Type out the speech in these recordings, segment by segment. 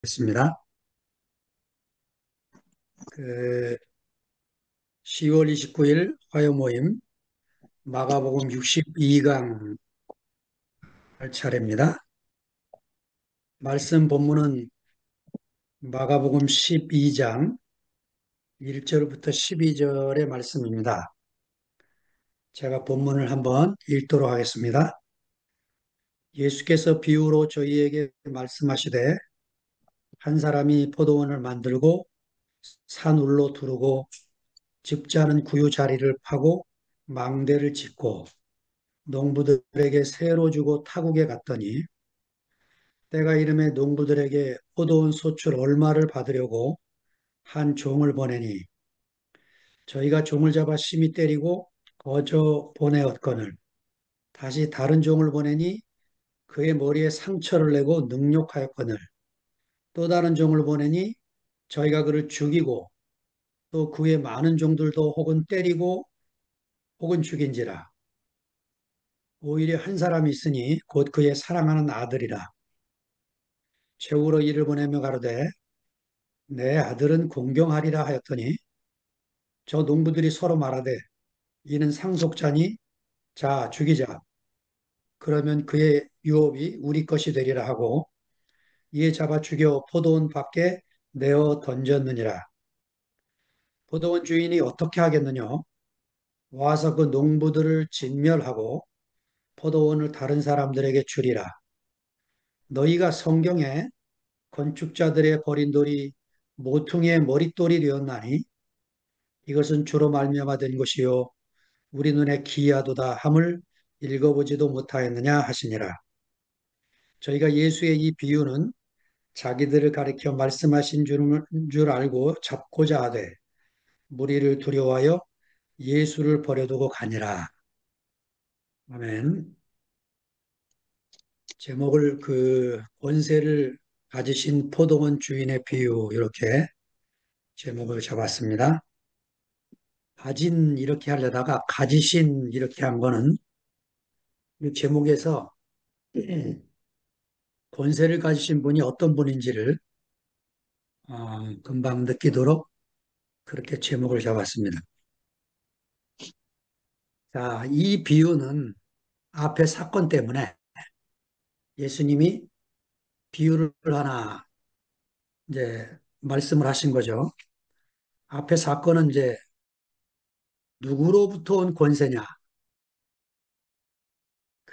있습니다. 그 10월 29일 화요 모임 마가복음 62강 할 차례입니다. 말씀 본문은 마가복음 12장 1절부터 12절의 말씀입니다. 제가 본문을 한번 읽도록 하겠습니다. 예수께서 비유로 저희에게 말씀하시되 한 사람이 포도원을 만들고 산 울로 두르고 집자는 구유 자리를 파고 망대를 짓고 농부들에게 새로 주고 타국에 갔더니 때가 이름에 농부들에게 포도원 소출 얼마를 받으려고 한 종을 보내니 저희가 종을 잡아 심히 때리고 거저 보내었거늘 다시 다른 종을 보내니 그의 머리에 상처를 내고 능욕하였거늘 또 다른 종을 보내니 저희가 그를 죽이고 또 그의 많은 종들도 혹은 때리고 혹은 죽인지라 오히려 한 사람이 있으니 곧 그의 사랑하는 아들이라 최후로 이를 보내며 가로되 내 아들은 공경하리라 하였더니 저 농부들이 서로 말하되 이는 상속자니 자 죽이자 그러면 그의 유업이 우리 것이 되리라 하고 이에 잡아 죽여 포도원 밖에 내어 던졌느니라. 포도원 주인이 어떻게 하겠느냐 와서 그 농부들을 진멸하고 포도원을 다른 사람들에게 주리라. 너희가 성경에 건축자들의 버린 돌이 모퉁이의 머릿돌이 되었나니 이것은 주로 말미암아 된 것이요 우리 눈에 기이하도다 함을 읽어보지도 못하였느냐 하시니라. 저희가 예수의 이 비유는 자기들을 가리켜 말씀하신 줄 알고 잡고자 하되 무리를 두려워하여 예수를 버려두고 가니라. 아멘. 제목을 권세를 가지신 포도원 주인의 비유 이렇게 제목을 잡았습니다. 가진 이렇게 하려다가 가지신 이렇게 한 거는 이 제목에서 권세를 가지신 분이 어떤 분인지를 금방 느끼도록 그렇게 제목을 잡았습니다. 자, 이 비유는 앞에 사건 때문에 예수님이 비유를 하나 이제 말씀을 하신 거죠. 앞에 사건은 이제 누구로부터 온 권세냐?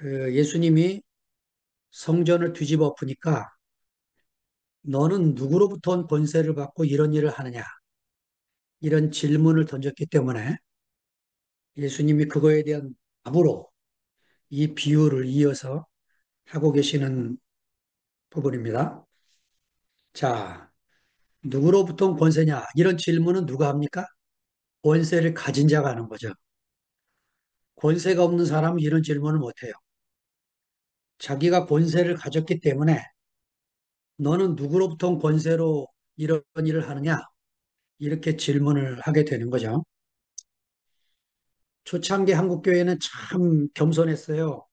예수님이 성전을 뒤집어 엎으니까 너는 누구로부터 온 권세를 받고 이런 일을 하느냐? 이런 질문을 던졌기 때문에 예수님이 그거에 대한 답으로 이 비유를 이어서 하고 계시는 부분입니다. 자, 누구로부터 온 권세냐? 이런 질문은 누가 합니까? 권세를 가진 자가 하는 거죠. 권세가 없는 사람은 이런 질문을 못해요. 자기가 권세를 가졌기 때문에 너는 누구로부터 온 권세로 이런 일을 하느냐? 이렇게 질문을 하게 되는 거죠. 초창기 한국교회는 참 겸손했어요.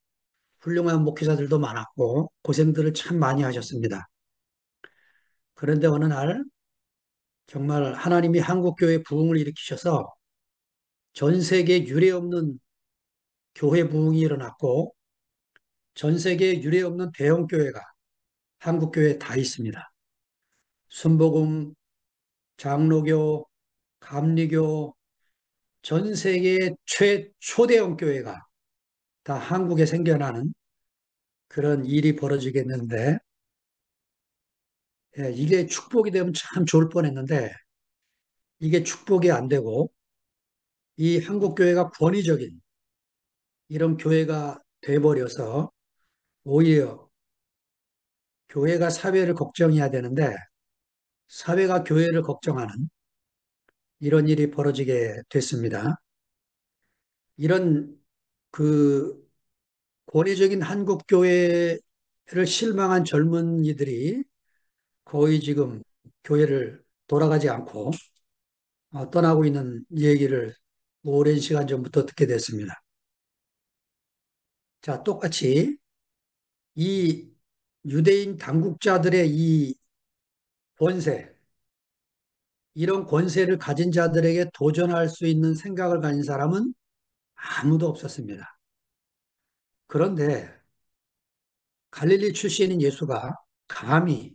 훌륭한 목회자들도 많았고 고생들을 참 많이 하셨습니다. 그런데 어느 날 정말 하나님이 한국교회 부흥을 일으키셔서 전 세계에 유례 없는 교회 부흥이 일어났고 전 세계에 유례 없는 대형 교회가 한국교회에 다 있습니다. 순복음, 장로교, 감리교, 전 세계의 초대형 교회가 다 한국에 생겨나는 그런 일이 벌어지겠는데, 예, 이게 축복이 되면 참 좋을 뻔했는데, 이게 축복이 안 되고, 이 한국교회가 권위적인 이런 교회가 돼버려서, 오히려 교회가 사회를 걱정해야 되는데, 사회가 교회를 걱정하는 이런 일이 벌어지게 됐습니다. 이런 그 권위적인 한국교회를 실망한 젊은이들이 거의 지금 교회를 돌아가지 않고 떠나고 있는 얘기를 오랜 시간 전부터 듣게 됐습니다. 자, 똑같이 이 유대인 당국자들의 이 권세, 이런 권세를 가진 자들에게 도전할 수 있는 생각을 가진 사람은 아무도 없었습니다. 그런데 갈릴리 출신인 예수가 감히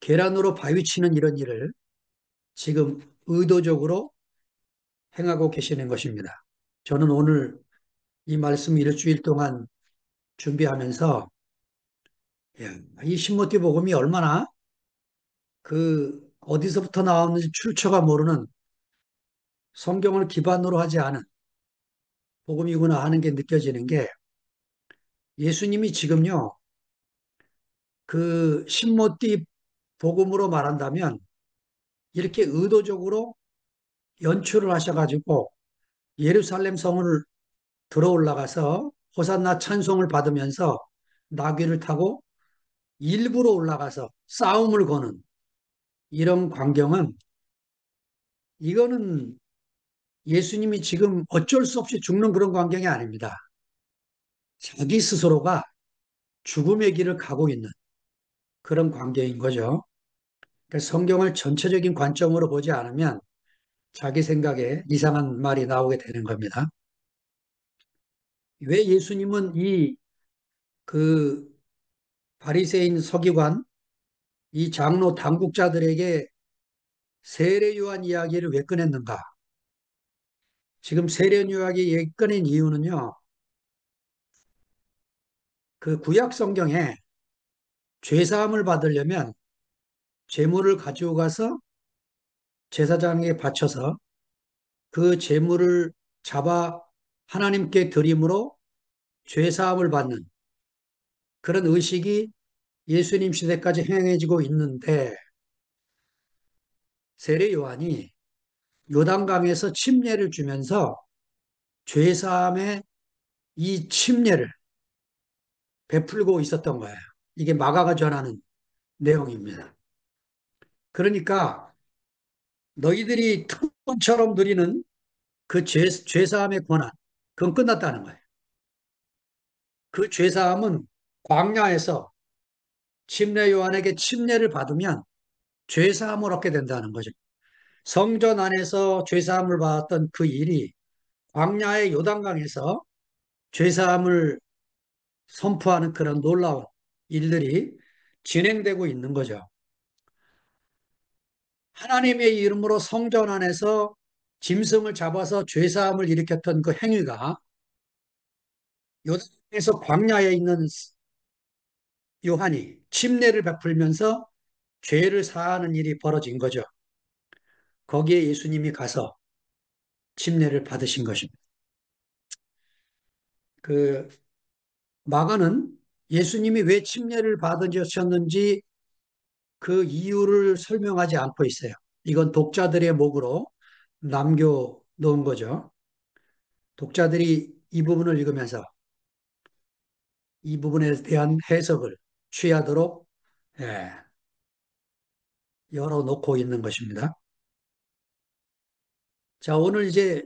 계란으로 바위 치는 이런 일을 지금 의도적으로 행하고 계시는 것입니다. 저는 오늘 이 말씀 일주일 동안 준비하면서 야, 이 신모티 복음이 얼마나 그 어디서부터 나왔는지 출처가 모르는 성경을 기반으로 하지 않은 복음이구나 하는 게 느껴지는 게 예수님이 지금요 그 신모티 복음으로 말한다면 이렇게 의도적으로 연출을 하셔가지고 예루살렘 성을 들어 올라가서 호산나 찬송을 받으면서 나귀를 타고 일부러 올라가서 싸움을 거는 이런 광경은 이거는 예수님이 지금 어쩔 수 없이 죽는 그런 광경이 아닙니다. 자기 스스로가 죽음의 길을 가고 있는 그런 광경인 거죠. 그러니까 성경을 전체적인 관점으로 보지 않으면 자기 생각에 이상한 말이 나오게 되는 겁니다. 왜 예수님은 이 그 바리새인 서기관, 이 장로 당국자들에게 세례 요한 이야기를 왜 꺼냈는가? 지금 세례 요한이 꺼낸 이유는요. 그 구약 성경에 죄 사함을 받으려면 제물을 가지고 가서 제사장에게 바쳐서 그 제물을 잡아 하나님께 드림으로 죄 사함을 받는 그런 의식이 예수님 시대까지 행해지고 있는데 세례 요한이 요단강에서 침례를 주면서 죄 사함의 이 침례를 베풀고 있었던 거예요. 이게 마가가 전하는 내용입니다. 그러니까 너희들이 특권처럼 누리는 그 죄사함의 권한, 그건 끝났다는 거예요. 그 죄사함은 광야에서 침례 요한에게 침례를 받으면 죄사함을 얻게 된다는 거죠. 성전 안에서 죄사함을 받았던 그 일이 광야의 요단강에서 죄사함을 선포하는 그런 놀라운 일들이 진행되고 있는 거죠. 하나님의 이름으로 성전 안에서 짐승을 잡아서 죄사함을 일으켰던 그 행위가 요단강에서 광야에 있는 요한이 침례를 베풀면서 죄를 사하는 일이 벌어진 거죠. 거기에 예수님이 가서 침례를 받으신 것입니다. 그 마가는 예수님이 왜 침례를 받으셨는지 그 이유를 설명하지 않고 있어요. 이건 독자들의 목으로 남겨놓은 거죠. 독자들이 이 부분을 읽으면서 이 부분에 대한 해석을 취하도록 예, 열어놓고 있는 것입니다. 자, 오늘 이제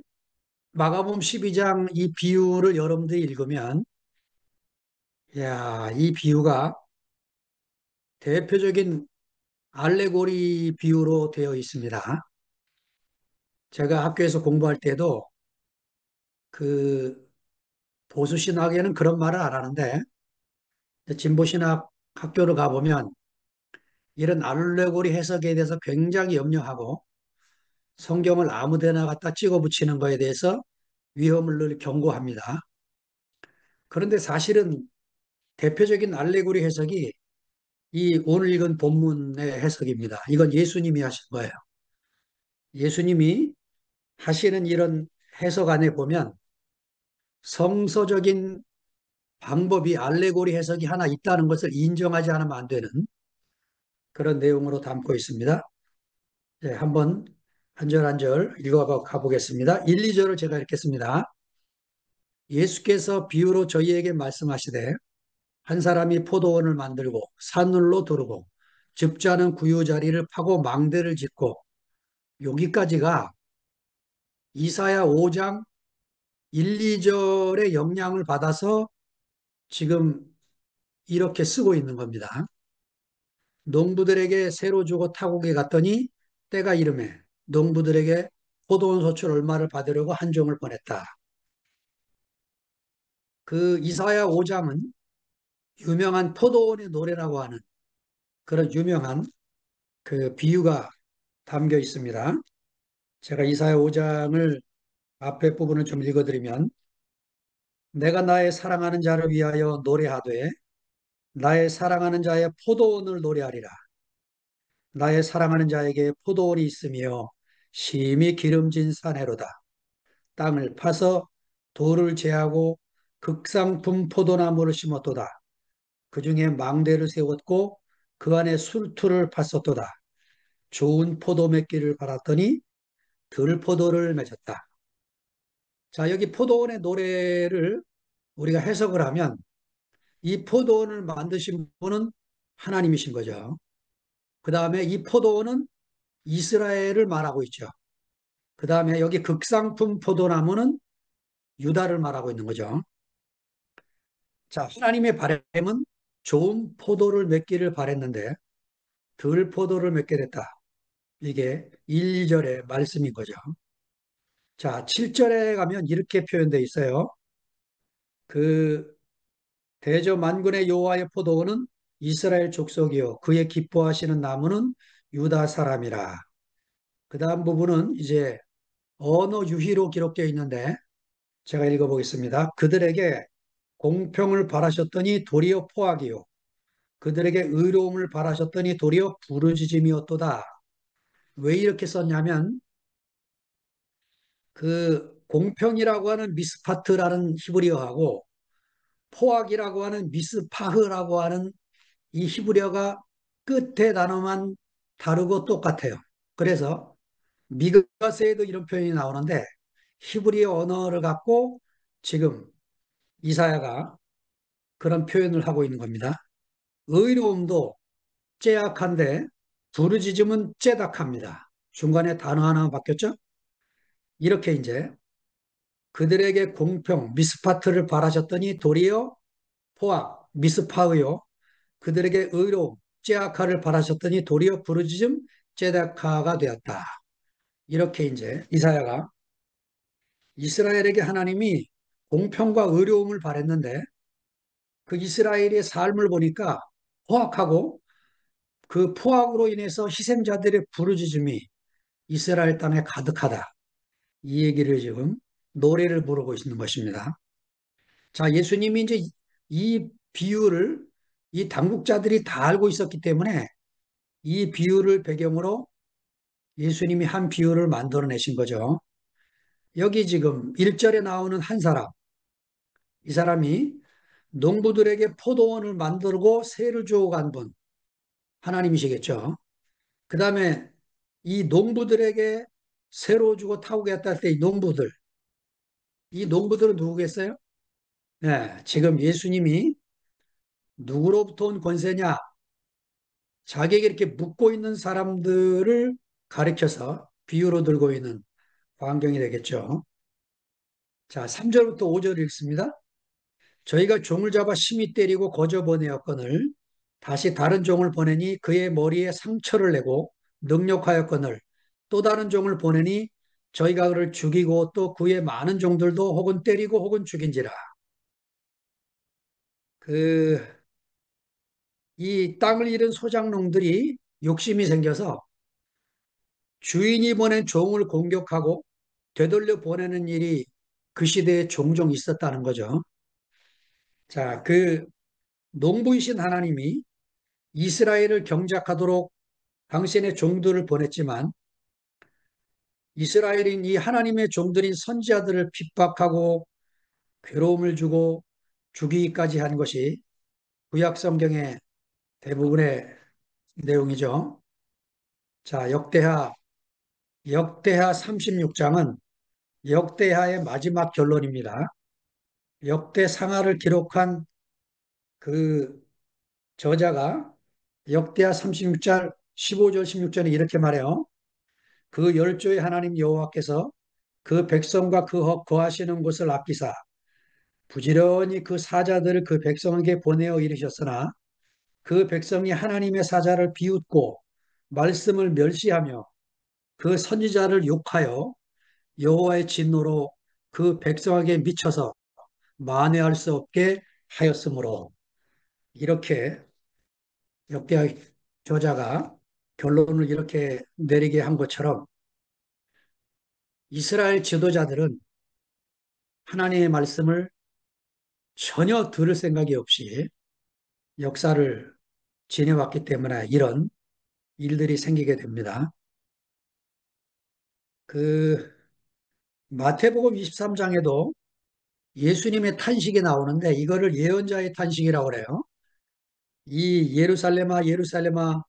마가복음 12장 이 비유를 여러분들이 읽으면 야, 이 비유가 대표적인 알레고리 비유로 되어 있습니다. 제가 학교에서 공부할 때도 그 보수신학에는 그런 말을 안 하는데 진보신학 학교를 가보면 이런 알레고리 해석에 대해서 굉장히 염려하고 성경을 아무 데나 갖다 찍어 붙이는 거에 대해서 위험을 늘 경고합니다. 그런데 사실은 대표적인 알레고리 해석이 이 오늘 읽은 본문의 해석입니다. 이건 예수님이 하신 거예요. 예수님이 하시는 이런 해석 안에 보면 성서적인 방법이 알레고리 해석이 하나 있다는 것을 인정하지 않으면 안 되는 그런 내용으로 담고 있습니다. 네, 한번 한 절 한 절 읽어 가보겠습니다. 1, 2절을 제가 읽겠습니다. 예수께서 비유로 저희에게 말씀하시되 한 사람이 포도원을 만들고 산울로 두르고 즙자는 구유자리를 파고 망대를 짓고 여기까지가 이사야 5장 1, 2절의 영향을 받아서 지금 이렇게 쓰고 있는 겁니다. 농부들에게 새로 주고 타국에 갔더니 때가 이름에 농부들에게 포도원 소출 얼마를 받으려고 한 종을 보냈다. 그 이사야 5장은 유명한 포도원의 노래라고 하는 그런 유명한 그 비유가 담겨 있습니다. 제가 이사야 5장을 앞에 부분을 좀 읽어드리면 내가 나의 사랑하는 자를 위하여 노래하되 나의 사랑하는 자의 포도원을 노래하리라. 나의 사랑하는 자에게 포도원이 있으며 심히 기름진 사내로다. 땅을 파서 돌을 제하고 극상품 포도나무를 심었도다. 그 중에 망대를 세웠고 그 안에 술투를 팠었도다. 좋은 포도 맺기를 바랐더니 들포도를 맺었다. 자, 여기 포도원의 노래를 우리가 해석을 하면 이 포도원을 만드신 분은 하나님이신 거죠. 그 다음에 이 포도원은 이스라엘을 말하고 있죠. 그 다음에 여기 극상품 포도나무는 유다를 말하고 있는 거죠. 자, 하나님의 바람은 좋은 포도를 맺기를 바랬는데 덜 포도를 맺게 됐다. 이게 1, 2절의 말씀인 거죠. 자, 7절에 가면 이렇게 표현되어 있어요. 그 대저 만군의 여호와의 포도원은 이스라엘 족속이요 그의 기뻐하시는 나무는 유다 사람이라. 그 다음 부분은 이제 언어 유희로 기록되어 있는데 제가 읽어보겠습니다. 그들에게 공평을 바라셨더니 도리어 포악이요 그들에게 의로움을 바라셨더니 도리어 부르짖음이었도다. 왜 이렇게 썼냐면 그 공평이라고 하는 미스파트라는 히브리어하고 포악이라고 하는 미스파흐라고 하는 이 히브리어가 끝에 단어만 다르고 똑같아요. 그래서 미가서에도 이런 표현이 나오는데 히브리어 언어를 갖고 지금 이사야가 그런 표현을 하고 있는 겁니다. 의로움도 째약한데 부르짖음은 째닥합니다. 중간에 단어 하나 바뀌었죠? 이렇게 이제 그들에게 공평, 미스파트를 바라셨더니 도리어 포악, 미스파의요. 그들에게 의로움, 째악하를 바라셨더니 도리어 부르짖음, 째닥하가 되었다. 이렇게 이제 이사야가 이스라엘에게 하나님이 공평과 의로움을 바랬는데 그 이스라엘의 삶을 보니까 포악하고 그 포악으로 인해서 희생자들의 부르짖음이 이스라엘 땅에 가득하다. 이 얘기를 지금 노래를 부르고 있는 것입니다. 자, 예수님이 이제 이 비유를 이 당국자들이 다 알고 있었기 때문에 이 비유를 배경으로 예수님이 한 비유를 만들어내신 거죠. 여기 지금 1절에 나오는 한 사람, 이 사람이 농부들에게 포도원을 만들고 세를 주어 간 분, 하나님이시겠죠. 그 다음에 이 농부들에게 새로 주고 타고 갔다 할 때 이 농부들은 누구겠어요? 네, 지금 예수님이 누구로부터 온 권세냐? 자기에게 이렇게 묻고 있는 사람들을 가리켜서 비유로 들고 있는 광경이 되겠죠. 자, 3절부터 5절 읽습니다. 저희가 종을 잡아 심히 때리고 거저 보내었거늘 다시 다른 종을 보내니 그의 머리에 상처를 내고 능욕하였거늘 또 다른 종을 보내니 저희가 그를 죽이고 또 그의 많은 종들도 혹은 때리고 혹은 죽인지라. 그 이 땅을 잃은 소작농들이 욕심이 생겨서 주인이 보낸 종을 공격하고 되돌려 보내는 일이 그 시대에 종종 있었다는 거죠. 자, 그 농부이신 하나님이 이스라엘을 경작하도록 당신의 종들을 보냈지만 이스라엘인 이 하나님의 종들인 선지자들을 핍박하고 괴로움을 주고 죽이기까지 한 것이 구약 성경의 대부분의 내용이죠. 자, 역대하 36장은 역대하의 마지막 결론입니다. 역대상하를 기록한 그 저자가 역대하 36장 15절 16절에 이렇게 말해요. 그 열조의 하나님 여호와께서 그 백성과 거하시는 곳을 아끼사 부지런히 그 사자들을 그 백성에게 보내어 이르셨으나 그 백성이 하나님의 사자를 비웃고 말씀을 멸시하며 그 선지자를 욕하여 여호와의 진노로 그 백성에게 미쳐서 만회할 수 없게 하였으므로, 이렇게 역대 저자가 결론을 이렇게 내리게 한 것처럼 이스라엘 지도자들은 하나님의 말씀을 전혀 들을 생각이 없이 역사를 지내왔기 때문에 이런 일들이 생기게 됩니다. 그 마태복음 23장에도 예수님의 탄식이 나오는데 이거를 예언자의 탄식이라고 그래요. 이 예루살렘아 예루살렘아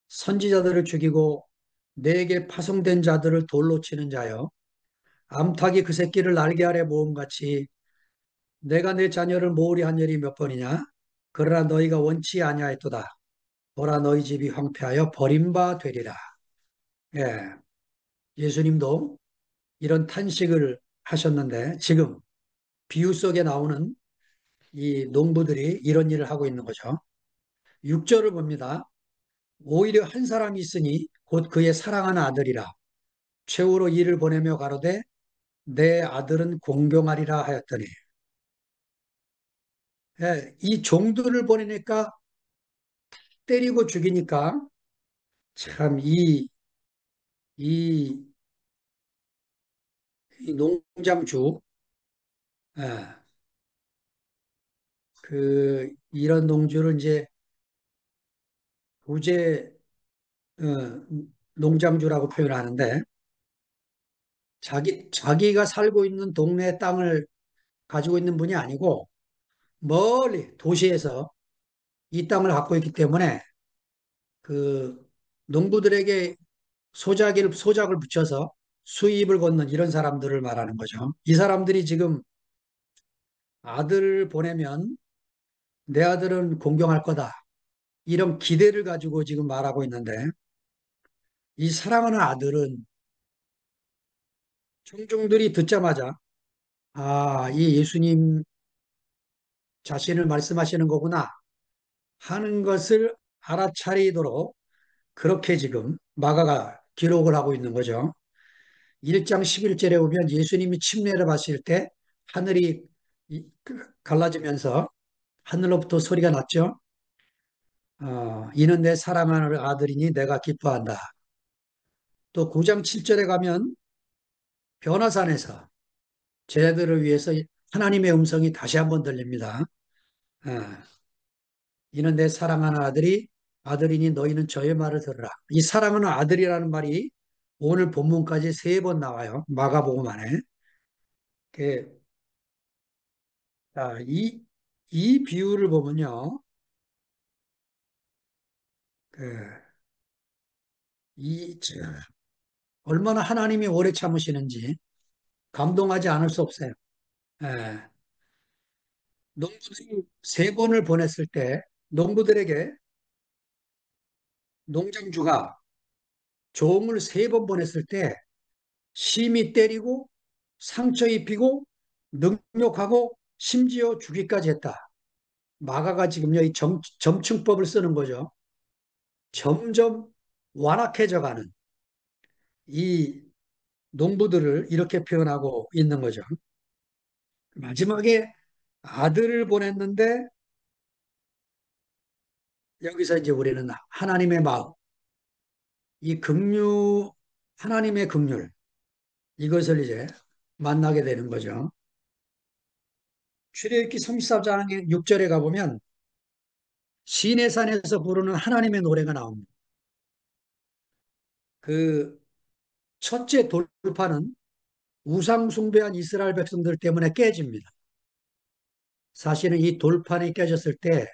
선지자들을 죽이고 내게 파송된 자들을 돌로 치는 자여, 암탉이 그 새끼를 날개 아래 모음같이 내가 내 자녀를 모으리 한 열이 몇 번이냐? 그러나 너희가 원치 아니하였도다. 보라 너희 집이 황폐하여 버림바 되리라. 예, 예수님도 이런 탄식을 하셨는데 지금 비유 속에 나오는 이 농부들이 이런 일을 하고 있는 거죠. 6절을 봅니다. 오히려 한 사람이 있으니 곧 그의 사랑하는 아들이라. 최후로 이를 보내며 가로되 내 아들은 공경하리라 하였더니, 예, 이 종들을 보내니까 때리고 죽이니까 참 이, 이 농장주, 예, 이런 농주를 이제 부재 어, 농장주라고 표현하는데 자기가 살고 있는 동네 땅을 가지고 있는 분이 아니고 멀리 도시에서 이 땅을 갖고 있기 때문에 그 농부들에게 소작을 붙여서 수입을 걷는 이런 사람들을 말하는 거죠. 이 사람들이 지금 아들을 보내면 내 아들은 공경할 거다. 이런 기대를 가지고 지금 말하고 있는데 이 사랑하는 아들은 청중들이 듣자마자 아, 이 예수님 자신을 말씀하시는 거구나 하는 것을 알아차리도록 그렇게 지금 마가가 기록을 하고 있는 거죠. 1장 11절에 보면 예수님이 침례를 받으실 때 하늘이 갈라지면서 하늘로부터 소리가 났죠. 이는 내 사랑하는 아들이니 내가 기뻐한다. 또 9장 7절에 가면 변화산에서 제자들을 위해서 하나님의 음성이 다시 한번 들립니다. 어, 이는 내 사랑하는 아들이니 너희는 저의 말을 들으라. 이 사랑하는 아들이라는 말이 오늘 본문까지 3번 나와요. 마가복음 안에. 그, 이 비유를 보면요. 그, 저, 얼마나 하나님이 오래 참으시는지 감동하지 않을 수 없어요. 예, 농부들이 3번을 보냈을 때 농부들에게 농장주가 종을 3번 보냈을 때 심히 때리고 상처 입히고 능욕하고 심지어 죽이까지 했다. 마가가 지금요, 이 점층법을 쓰는 거죠. 점점 완악해져 가는 이 농부들을 이렇게 표현하고 있는 거죠. 마지막에 아들을 보냈는데 여기서 이제 우리는 하나님의 마음, 이 하나님의 긍휼, 이것을 이제 만나게 되는 거죠. 출애굽기 34장 6절에 가보면 시내산에서 부르는 하나님의 노래가 나옵니다. 그 첫째 돌파는 우상 숭배한 이스라엘 백성들 때문에 깨집니다. 사실은 이 돌판이 깨졌을 때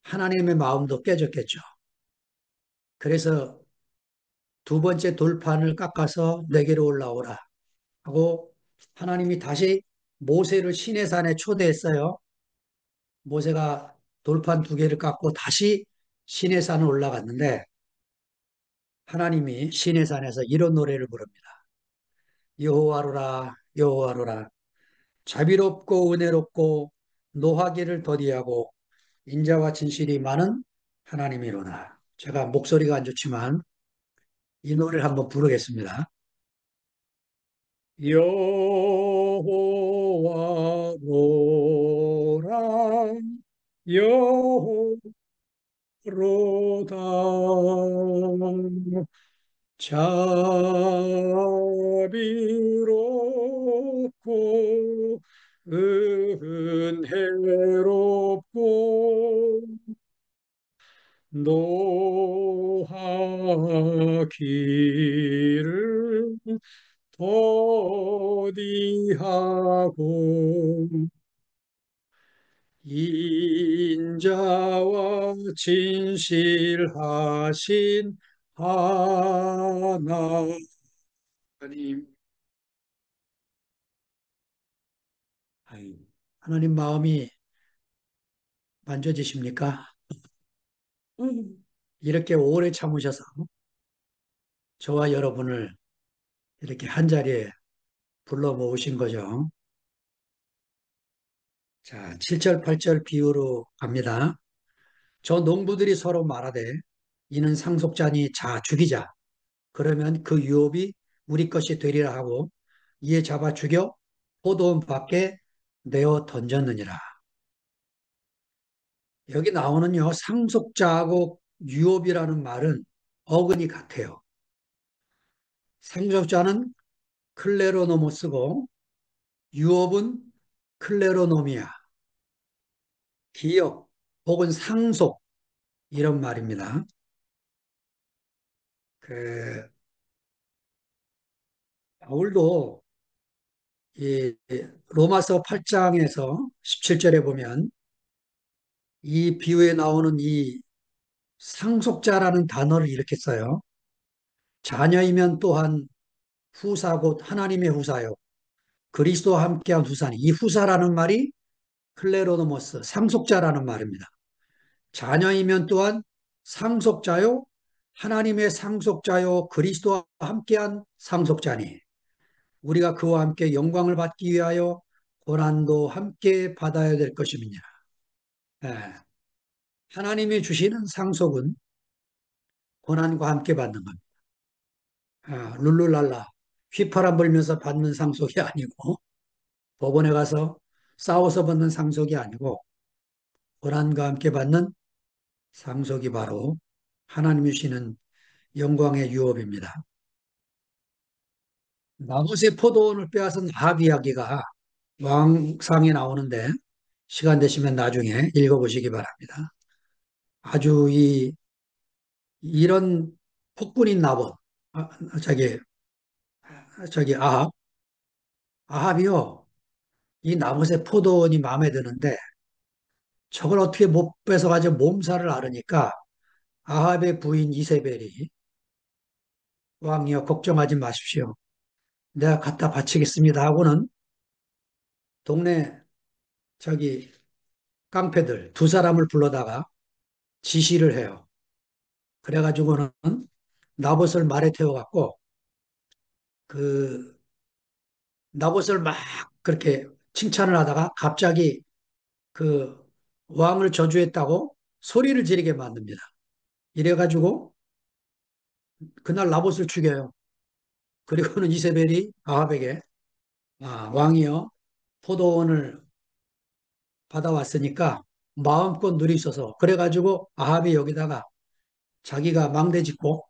하나님의 마음도 깨졌겠죠. 그래서 2번째 돌판을 깎아서 내게로 올라오라 하고 하나님이 다시 모세를 시내산에 초대했어요. 모세가 돌판 2개를 깎고 다시 시내산을 올라갔는데 하나님이 시내산에서 이런 노래를 부릅니다. 여호와로라 여호와로라 자비롭고 은혜롭고 노하기를 더디하고 인자와 진실이 많은 하나님이로다. 제가 목소리가 안 좋지만 이 노래를 한번 부르겠습니다. 여호와로라 여호로다 자비롭고 은혜롭고 노하기를 더디하고 인자와 진실하신 하나님. 아유, 하나님 마음이 만져지십니까? 이렇게 오래 참으셔서 저와 여러분을 이렇게 한 자리에 불러 모으신 거죠. 자, 7절, 8절 비유로 갑니다. 저 농부들이 서로 말하되 이는 상속자니 자 죽이자. 그러면 그 유업이 우리 것이 되리라 하고 이에 잡아 죽여 포도원 밖에 내어 던졌느니라. 여기 나오는요, 상속자하고 유업이라는 말은 어근이 같아요. 상속자는 클레로노모스고 유업은 클레로노미아, 기업 혹은 상속 이런 말입니다. 그 바울도 이 로마서 8장에서 17절에 보면 이 비유에 나오는 이 상속자라는 단어를 이렇게 써요. 자녀이면 또한 후사 곧 하나님의 후사요. 그리스도와 함께한 후사니 이 후사라는 말이 클레로노모스 상속자라는 말입니다. 자녀이면 또한 상속자요 하나님의 상속자요 그리스도와 함께한 상속자니 우리가 그와 함께 영광을 받기 위하여 고난도 함께 받아야 될 것임이니라. 예, 하나님이 주시는 상속은 고난과 함께 받는 겁니다. 룰루랄라 휘파람 불면서 받는 상속이 아니고 법원에 가서 싸워서 받는 상속이 아니고 고난과 함께 받는 상속이 바로 하나님이 주시는 영광의 유업입니다. 나봇의 포도원을 빼앗은 아합 이야기가 왕상에 나오는데 시간 되시면 나중에 읽어보시기 바랍니다. 아주 이런 폭군인 나봇, 아, 저기 아합이요. 이 나봇의 포도원이 마음에 드는데 저걸 어떻게 못 뺏어가지고 몸살을 앓으니까 아합의 부인 이세벨이 왕이여 걱정하지 마십시오. 내가 갖다 바치겠습니다 하고는 동네 저기 깡패들 두 사람을 불러다가 지시를 해요. 그래가지고는 나봇을 말에 태워갖고 그 나봇을 막 그렇게 칭찬을 하다가 갑자기 그 왕을 저주했다고 소리를 지르게 만듭니다. 이래가지고 그날 나봇을 죽여요. 그리고는 이세벨이 아합에게 왕이여 포도원을 받아왔으니까 마음껏 누리소서. 그래가지고 아합이 여기다가 자기가 망대 짓고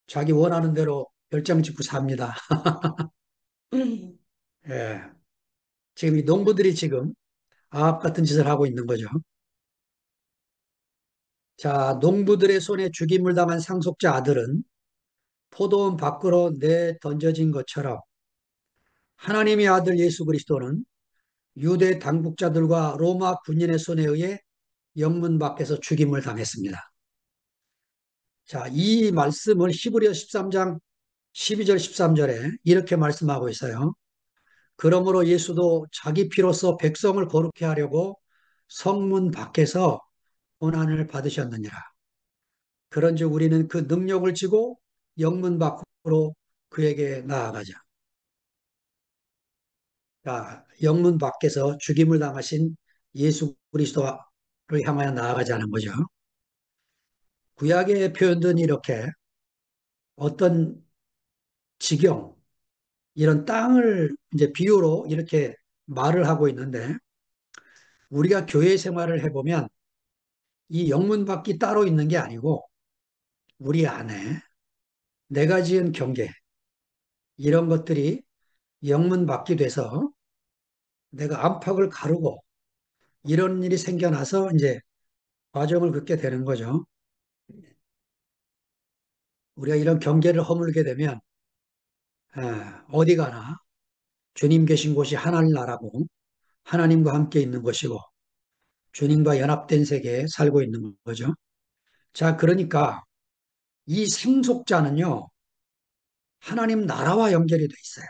자기 원하는 대로 별장 짓고 삽니다. 예. 지금 이 농부들이 지금 아합 같은 짓을 하고 있는 거죠. 자, 농부들의 손에 죽임을 당한 상속자 아들은 포도원 밖으로 내 던져진 것처럼 하나님의 아들 예수 그리스도는 유대 당국자들과 로마 군인의 손에 의해 영문 밖에서 죽임을 당했습니다. 자, 이 말씀을 히브리서 13장 12절 13절에 이렇게 말씀하고 있어요. 그러므로 예수도 자기 피로써 백성을 거룩해 하려고 성문 밖에서 고난을 받으셨느니라. 그런즉 우리는 그 능력을 지고 영문 밖으로 그에게 나아가자. 자, 영문 밖에서 죽임을 당하신 예수 그리스도를 향하여 나아가자는 거죠. 구약의 표현은 이렇게 어떤 지경, 이런 땅을 이제 비유로 이렇게 말을 하고 있는데 우리가 교회 생활을 해보면 이 영문밖이 따로 있는 게 아니고 우리 안에 내가 지은 경계, 이런 것들이 영문밖이 돼서 내가 안팎을 가르고 이런 일이 생겨나서 이제 과정을 겪게 되는 거죠. 우리가 이런 경계를 허물게 되면 어디 가나 주님 계신 곳이 하나님 나라고 하나님과 함께 있는 것이고 주님과 연합된 세계에 살고 있는 거죠. 자, 그러니까 이 상속자는요, 하나님 나라와 연결이 돼 있어요.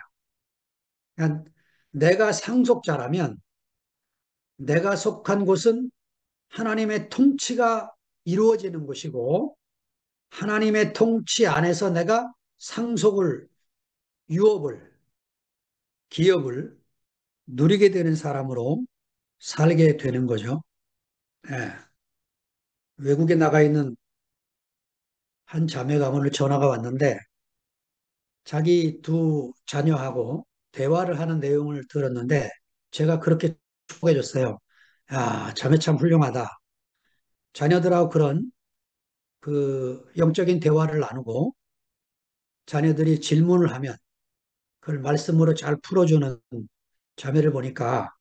그러니까 내가 상속자라면 내가 속한 곳은 하나님의 통치가 이루어지는 곳이고 하나님의 통치 안에서 내가 상속을, 유업을, 기업을 누리게 되는 사람으로 살게 되는 거죠. 예. 외국에 나가 있는 한 자매가 오늘 전화가 왔는데 자기 두 자녀하고 대화를 하는 내용을 들었는데 제가 그렇게 축복해 줬어요. 야, 자매 참 훌륭하다. 자녀들하고 그런 그 영적인 대화를 나누고 자녀들이 질문을 하면 그걸 말씀으로 잘 풀어주는 자매를 보니까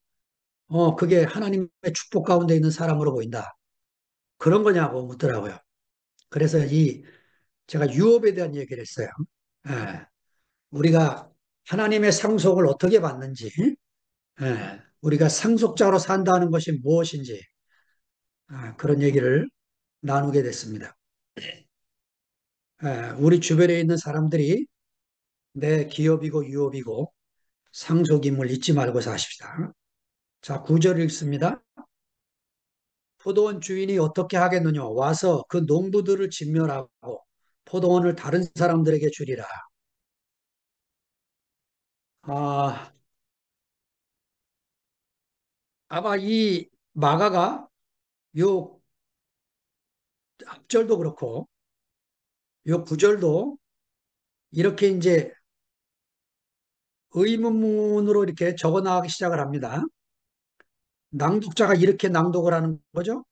그게 하나님의 축복 가운데 있는 사람으로 보인다. 그런 거냐고 묻더라고요. 그래서 제가 유업에 대한 얘기를 했어요. 예, 우리가 하나님의 상속을 어떻게 받는지, 우리가 상속자로 산다는 것이 무엇인지, 그런 얘기를 나누게 됐습니다. 우리 주변에 있는 사람들이 내 기업이고 유업이고 상속임을 잊지 말고 사십시다. 자, 9절 읽습니다. 포도원 주인이 어떻게 하겠느냐? 와서 그 농부들을 진멸하고 포도원을 다른 사람들에게 주리라. 아, 아마 이 마가가 요 앞절도 그렇고 요 구절도 이렇게 이제 의문문으로 이렇게 적어 나가기 시작을 합니다. 낭독자가 이렇게 낭독을 하는 거죠.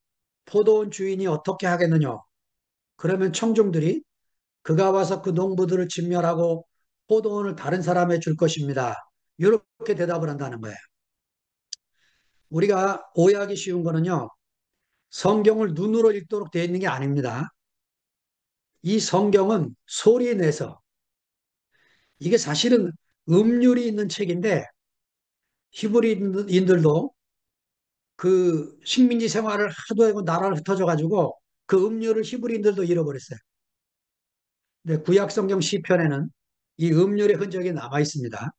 포도원 주인이 어떻게 하겠느냐? 그러면 청중들이 그가 와서 그 농부들을 진멸하고 포도원을 다른 사람에 줄 것입니다. 이렇게 대답을 한다는 거예요. 우리가 오해하기 쉬운 거는요. 성경을 눈으로 읽도록 되어 있는 게 아닙니다. 이 성경은 소리 내서 이게 사실은 음률이 있는 책인데 히브리인들도 그 식민지 생활을 하도 하고 나라를 흩어져 가지고 그 음률을 히브리인들도 잃어버렸어요. 근데 구약 성경 시편에는 이 음률의 흔적이 남아 있습니다.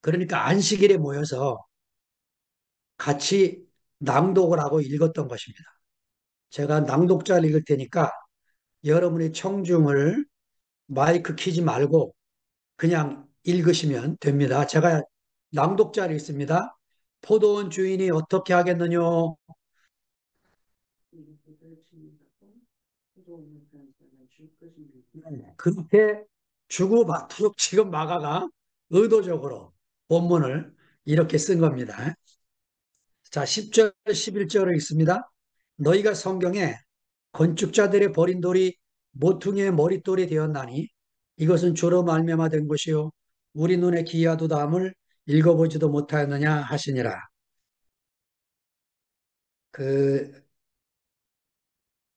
그러니까 안식일에 모여서 같이 낭독을 하고 읽었던 것입니다. 제가 낭독자를 읽을 테니까 여러분의 청중을 마이크 키지 말고 그냥 읽으시면 됩니다. 제가 낭독자를 읽습니다. 포도원 주인이 어떻게 하겠느냐? 그렇게 주고받도록 지금 마가가 의도적으로 본문을 이렇게 쓴 겁니다. 자, 10절, 11절을 읽습니다. 너희가 성경에 건축자들의 버린 돌이 모퉁이의 머릿돌이 되었나니 이것은 주로 말미암아 된 것이요 우리 눈에 기이하도다함을 읽어보지도 못하였느냐 하시니라. 그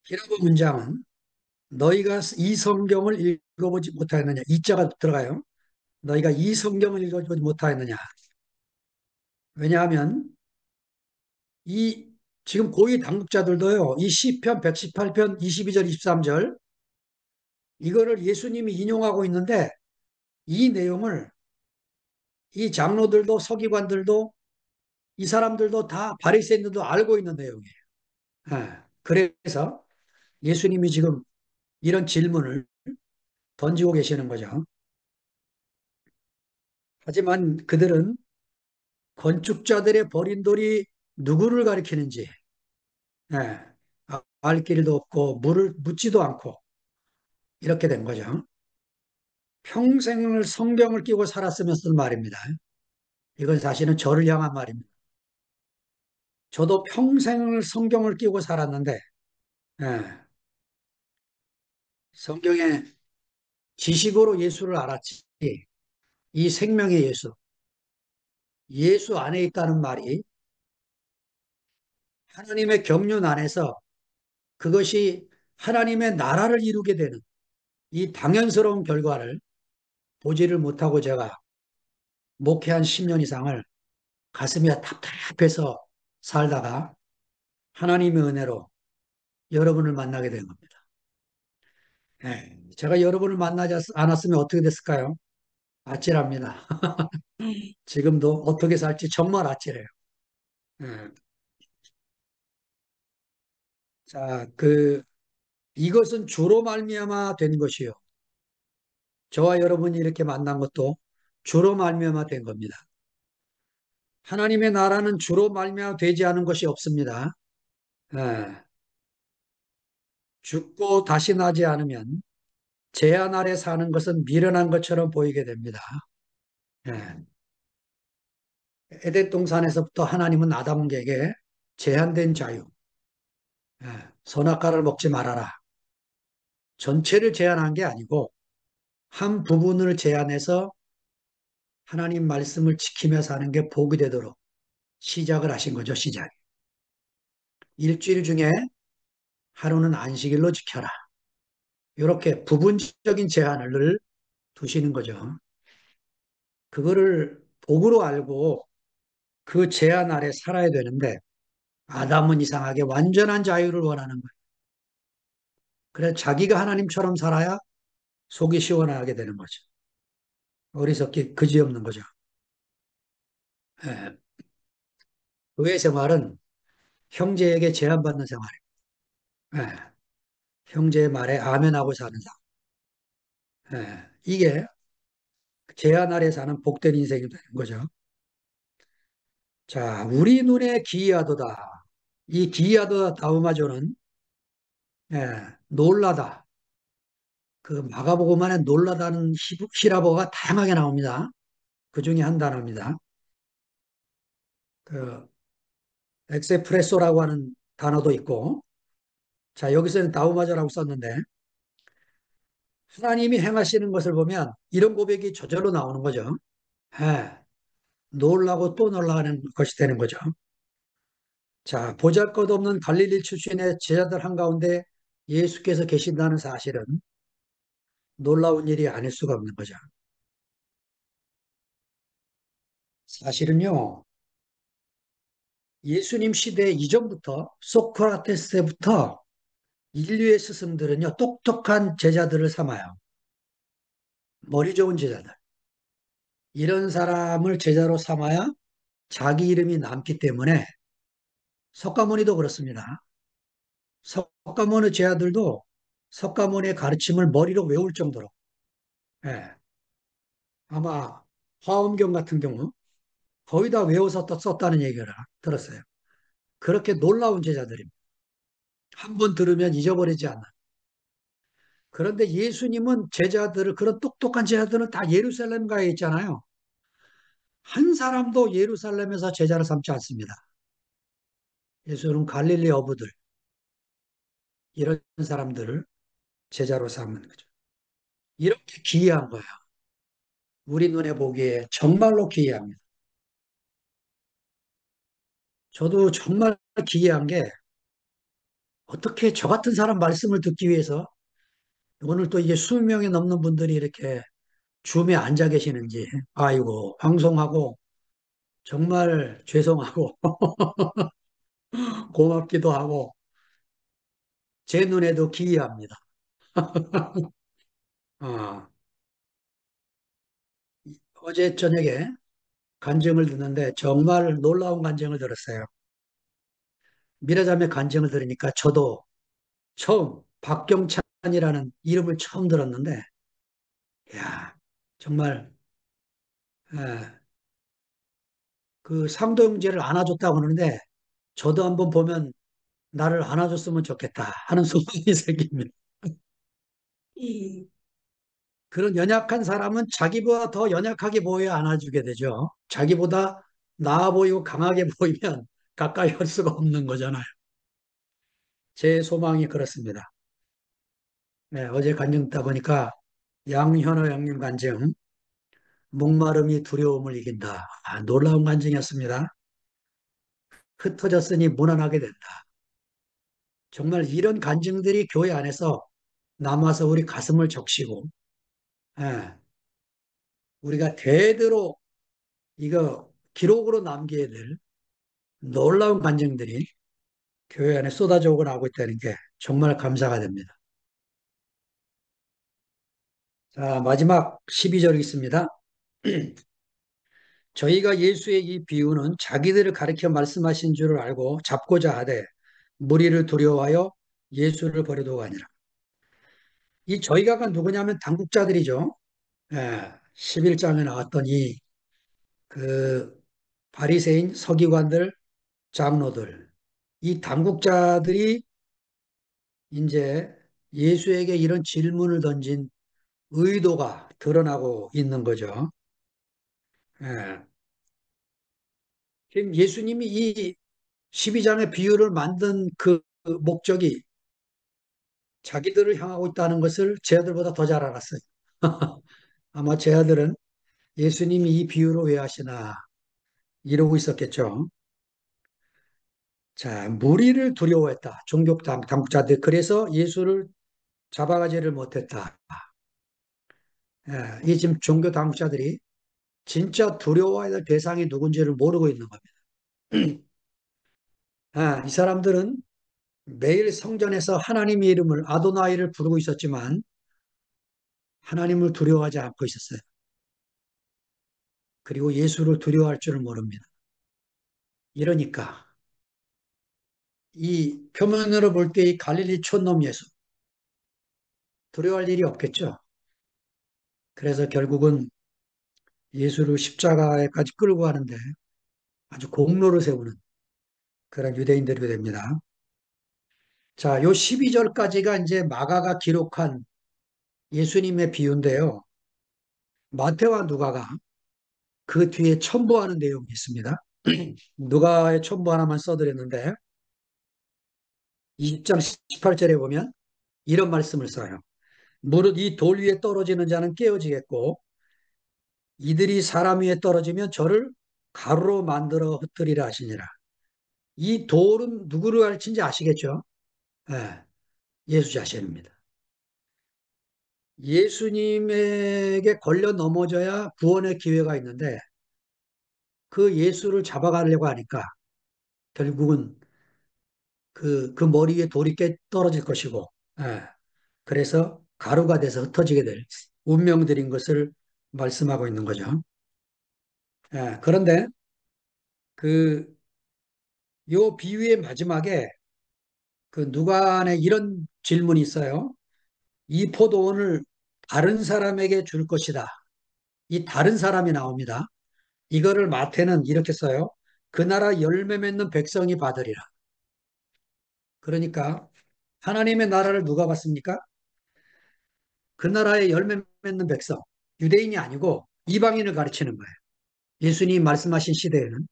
히라보 문장은 너희가 이 성경을 읽어보지 못하였느냐 이 자가 들어가요. 너희가 이 성경을 읽어보지 못하였느냐. 왜냐하면 이 지금 고위 당국자들도요. 이 시편 118편 22절 23절 이거를 예수님이 인용하고 있는데 이 내용을 이 장로들도 서기관들도 이 사람들도 다 바리새인들도 알고 있는 내용이에요. 그래서 예수님이 지금 이런 질문을 던지고 계시는 거죠. 하지만 그들은 건축자들의 버린 돌이 누구를 가리키는지 길도 없고 물을 묻지도 않고 이렇게 된 거죠. 평생을 성경을 끼고 살았으면 쓴 말입니다. 이건 사실은 저를 향한 말입니다. 저도 평생을 성경을 끼고 살았는데, 예, 성경의 지식으로 예수를 알았지, 이 생명의 예수, 예수 안에 있다는 말이 하나님의 경륜 안에서 그것이 하나님의 나라를 이루게 되는 이 당연스러운 결과를 보지를 못하고 제가 목회한 10년 이상을 가슴이 답답해서 살다가 하나님의 은혜로 여러분을 만나게 된 겁니다. 제가 여러분을 만나지 않았으면 어떻게 됐을까요? 아찔합니다. 지금도 어떻게 살지 정말 아찔해요. 예. 자, 이것은 주로 말미암아 된 것이요. 저와 여러분이 이렇게 만난 것도 주로 말미암아 된 겁니다. 하나님의 나라는 주로 말미암아 되지 않은 것이 없습니다. 예. 죽고 다시 나지 않으면 제한 아래 사는 것은 미련한 것처럼 보이게 됩니다. 예. 에덴 동산에서부터 하나님은 아담에게 제한된 자유, 선악과를 먹지 말아라. 전체를 제한한 게 아니고 한 부분을 제한해서 하나님 말씀을 지키며 사는 게 복이 되도록 시작을 하신 거죠, 시작. 일주일 중에 하루는 안식일로 지켜라. 이렇게 부분적인 제한을 늘 두시는 거죠. 그거를 복으로 알고 그 제한 아래 살아야 되는데 아담은 이상하게 완전한 자유를 원하는 거예요. 그래서 자기가 하나님처럼 살아야 속이 시원하게 되는 거죠. 어리석기 그지없는 거죠. 예. 의회 생활은 형제에게 제한받는 생활이에요. 예. 형제의 말에 아멘하고 사는 삶. 예. 이게 제한 아래 사는 복된 인생이 되는 거죠. 자, 우리 눈에 기이하도다. 이 기이하도다 다음마저는 놀라다. 그 마가복음안에 놀라다는 히라보가 다양하게 나옵니다. 그 중에 한 단어입니다. 그 엑세프레소라고 하는 단어도 있고, 자, 여기서는 다우마저라고 썼는데, 하나님이 행하시는 것을 보면 이런 고백이 저절로 나오는 거죠. 예, 놀라고 또 놀라는 것이 되는 거죠. 자, 보잘것없는 갈릴리 출신의 제자들 한가운데 예수께서 계신다는 사실은 놀라운 일이 아닐 수가 없는 거죠. 사실은요, 예수님 시대 이전부터 소크라테스 때부터 인류의 스승들은요, 똑똑한 제자들을 삼아요. 머리 좋은 제자들. 이런 사람을 제자로 삼아야 자기 이름이 남기 때문에 석가모니도 그렇습니다. 석가모니 제자들도 석가모니의 가르침을 머리로 외울 정도로, 예, 아마 화엄경 같은 경우 거의 다 외워서 썼다는 얘기를 들었어요. 그렇게 놀라운 제자들입니다. 한 번 들으면 잊어버리지 않는. 그런데 예수님은 제자들을, 그런 똑똑한 제자들은 다 예루살렘 가에 있잖아요. 한 사람도 예루살렘에서 제자를 삼지 않습니다. 예수는 갈릴리 어부들, 이런 사람들을 제자로 삼는 거죠. 이렇게 기이한 거예요. 우리 눈에 보기에 정말로 기이합니다. 저도 정말 기이한 게 어떻게 저 같은 사람 말씀을 듣기 위해서 오늘 또 이제 20명이 넘는 분들이 이렇게 줌에 앉아 계시는지, 아이고, 방송하고 정말 죄송하고 고맙기도 하고 제 눈에도 기이합니다. 어, 어제 저녁에 간증을 듣는데 정말 놀라운 간증을 들었어요. 미라자매 간증을 들으니까 저도 처음 박경찬이라는 이름을 처음 들었는데, 야, 정말 예, 그 상도 형제를 안아줬다고 하는데 저도 한번 보면 나를 안아줬으면 좋겠다 하는 소망이 생깁니다. 그런 연약한 사람은 자기보다 더 연약하게 보여야 안아주게 되죠. 자기보다 나아 보이고 강하게 보이면 가까이 할 수가 없는 거잖아요. 제 소망이 그렇습니다. 네, 어제 간증 듣다 보니까 양현호 형님 간증, 목마름이 두려움을 이긴다. 아, 놀라운 간증이었습니다. 흩어졌으니 무난하게 된다. 정말 이런 간증들이 교회 안에서 남아서 우리 가슴을 적시고, 예, 우리가 대대로 이거 기록으로 남겨야 될 놀라운 간증들이 교회 안에 쏟아져 오고 나오고 있다는 게 정말 감사가 됩니다. 자, 마지막 12절 있습니다. 저희가 예수의 이 비유는 자기들을 가리켜 말씀하신 줄을 알고 잡고자 하되 무리를 두려워하여 예수를 버리도가 아니라. 이 저희가가 누구냐면 당국자들이죠. 예, 11장에 나왔던 그 바리새인 서기관들, 장로들, 이 당국자들이 이제 예수에게 이런 질문을 던진 의도가 드러나고 있는 거죠. 예. 지금 예수님이 이 12장의 비유를 만든 그 목적이 자기들을 향하고 있다는 것을 제 아들보다 더 잘 알았어요. 아마 제 아들은 예수님이 이 비유를 왜 하시나 이러고 있었겠죠. 자, 무리를 두려워했다. 종교 당국자들. 그래서 예수를 잡아가지를 못했다. 예, 이 지금 종교 당국자들이 진짜 두려워해야 될 대상이 누군지를 모르고 있는 겁니다. 아, 이 사람들은 매일 성전에서 하나님의 이름을 아도나이를 부르고 있었지만 하나님을 두려워하지 않고 있었어요. 그리고 예수를 두려워할 줄을 모릅니다. 이러니까 이 표면으로 볼 때 이 갈릴리 촌놈 예수 두려워할 일이 없겠죠. 그래서 결국은 예수를 십자가에까지 끌고 가는데 아주 공로를 세우는 그런 유대인들이 됩니다. 자, 요 12절까지가 이제 마가가 기록한 예수님의 비유인데요. 마태와 누가가 그 뒤에 첨부하는 내용이 있습니다. 누가의 첨부 하나만 써드렸는데 20장 18절에 보면 이런 말씀을 써요. 무릇 이 돌 위에 떨어지는 자는 깨어지겠고 이들이 사람 위에 떨어지면 저를 가루로 만들어 흩뜨리라 하시니라. 이 돌은 누구를 가르친지 아시겠죠? 예, 예수 자신입니다. 예수님에게 걸려 넘어져야 구원의 기회가 있는데 그 예수를 잡아가려고 하니까 결국은 그 머리 위에 돌이 깨 떨어질 것이고, 예, 그래서 가루가 돼서 흩어지게 될 운명들인 것을 말씀하고 있는 거죠. 예, 그런데 그 요 비유의 마지막에 그 누간에 이런 질문이 있어요. 이 포도원을 다른 사람에게 줄 것이다. 이 다른 사람이 나옵니다. 이거를 마태는 이렇게 써요. 그 나라 열매 맺는 백성이 받으리라. 그러니까 하나님의 나라를 누가 받습니까? 그 나라의 열매 맺는 백성, 유대인이 아니고 이방인을 가르치는 거예요. 예수님이 말씀하신 시대에는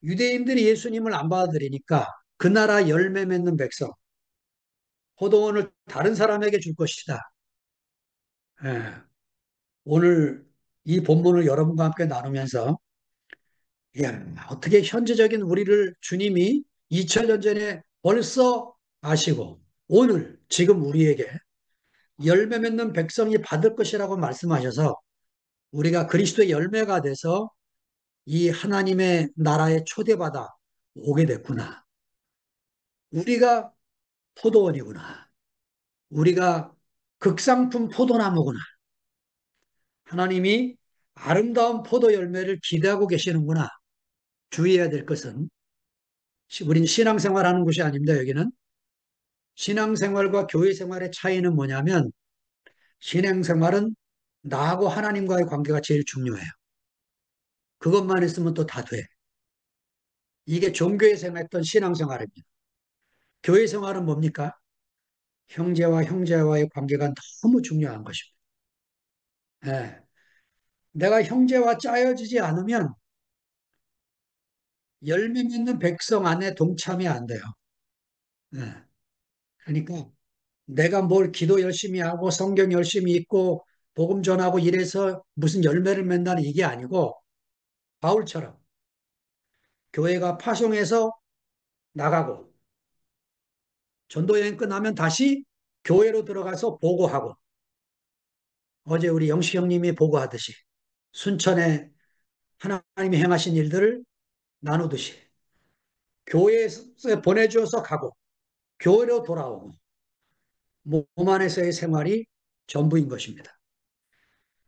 유대인들이 예수님을 안 받아들이니까 그 나라 열매 맺는 백성, 포도원을 다른 사람에게 줄 것이다. 예, 오늘 이 본문을 여러분과 함께 나누면서 야, 어떻게 현재적인 우리를 주님이 2000년 전에 벌써 아시고 오늘 지금 우리에게 열매 맺는 백성이 받을 것이라고 말씀하셔서 우리가 그리스도의 열매가 돼서 이 하나님의 나라에 초대받아 오게 됐구나. 우리가 포도원이구나. 우리가 극상품 포도나무구나. 하나님이 아름다운 포도 열매를 기대하고 계시는구나. 주의해야 될 것은 우린 신앙생활하는 곳이 아닙니다. 여기는 신앙생활과 교회생활의 차이는 뭐냐면 신앙생활은 나하고 하나님과의 관계가 제일 중요해요. 그것만 있으면 또 다 돼. 이게 종교에 생각했던 신앙생활입니다. 교회 생활은 뭡니까? 형제와 형제와의 관계가 너무 중요한 것입니다. 예. 내가 형제와 짜여지지 않으면 열매 맺는 백성 안에 동참이 안 돼요. 예. 그러니까 내가 뭘 기도 열심히 하고 성경 열심히 읽고 복음 전하고 이래서 무슨 열매를 맺는다는 이게 아니고 바울처럼 교회가 파송해서 나가고 전도 여행 끝나면 다시 교회로 들어가서 보고하고 어제 우리 영식 형님이 보고하듯이 순천에 하나님이 행하신 일들을 나누듯이 교회에 보내주어서 가고 교회로 돌아오고 몸 안에서의 생활이 전부인 것입니다.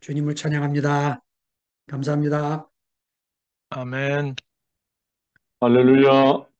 주님을 찬양합니다. 감사합니다. 아멘. 할렐루야.